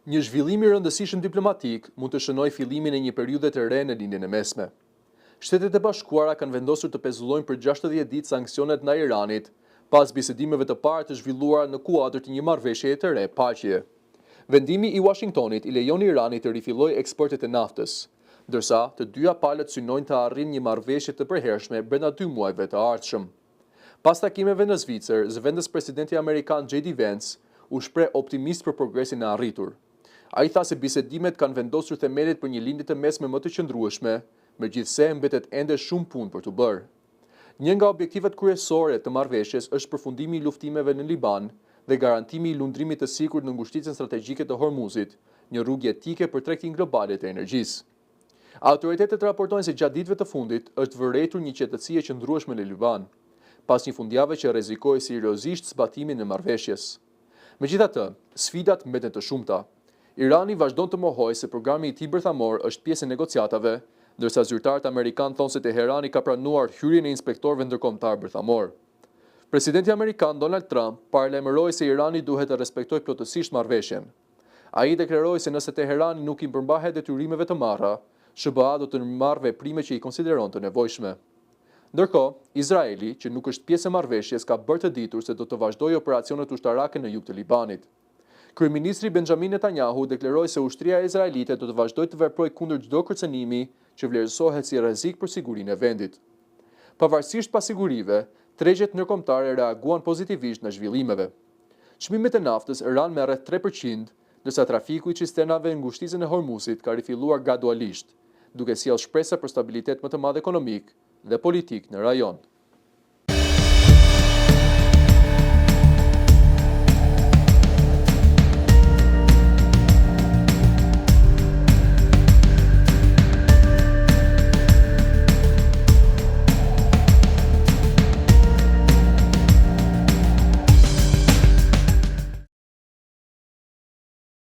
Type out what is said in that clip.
Një zhvillim i rëndësishëm diplomatik mund të shënojë fillimin e një periudhe të re në lindjen e mesme. Shtetet e Bashkuara kanë vendosur të pezullojnë për 60 ditë sanksionet ndaj Iranit, pas bisedimeve të parë të zhvilluara në kuadër të një marrëveshjeje të re paqeje. Vendimi i Washingtonit i lejon Iranit të rifillojë eksportet e naftës, ndërsa të dyja palët synojnë të arrijnë një marrëveshje të përhershme brenda 2 muajve të ardhshëm. Pas takimeve në Zvicër, zëvendës presidenti amerikan J.D. Vance u shpreh optimist për progresin e arritur. Ai tha se bisedimet kanë vendosur themelet për një lindje të mesme më të qëndrueshme, megjithse mbetet ende shumë punë për të bërë. Një nga objektivet kryesore të marrëveshjes është përfundimi i luftimeve në Liban dhe garantimi i lundrimit të sigurt në ngushticën strategjike të Hormuzit, një rrugë jetike për tregtin globale të energjisë. Autoritetet raportojnë se gjatë ditëve të fundit është vërejtur një qetësie e qëndrueshme në Liban, pas një fundjavë që rrezikoi seriozisht zbatimin e marrëveshjes. Megjithatë, sfidat mbeten të shumta. Irani vazhdon të mohojë se programi i tij bërthamor është pjesë e negociatave, ndërsa zyrtarët amerikan thonë se Teherani ka pranuar hyrjen e inspektorëve ndërkombëtar bërthamor. Presidenti amerikan Donald Trump paralajmëroi se Irani duhet të respektojë plotësisht marrëveshjen. Ai deklaroi se nëse Teherani nuk i përmbahet detyrimeve të marra, SBA do të marrë veprime që i konsideron të nevojshme. Ndërkohë, Izraeli, që nuk është pjesë e marrëveshjes, ka bërë të ditur se do të vazhdojë operacionet ushtarake në jug të Libanit. Kryeministri Benjamin Netanyahu deklaroi se ushtria izraelite do të vazhdojë të veprojë kundër çdo kërcënimi që vlerësohet si rrezik për sigurinë e vendit. Pavarësisht pasigurive, tregjet ndërkombëtare reaguan pozitivisht në zhvillimeve. Çmimet e naftës rënë me rreth 3%, ndërsa trafiku i cisternave në ngushticën e Hormuzit ka rifilluar gradualisht, duke sjellë shpresa për stabilitet më të madh ekonomik dhe politik në rajon.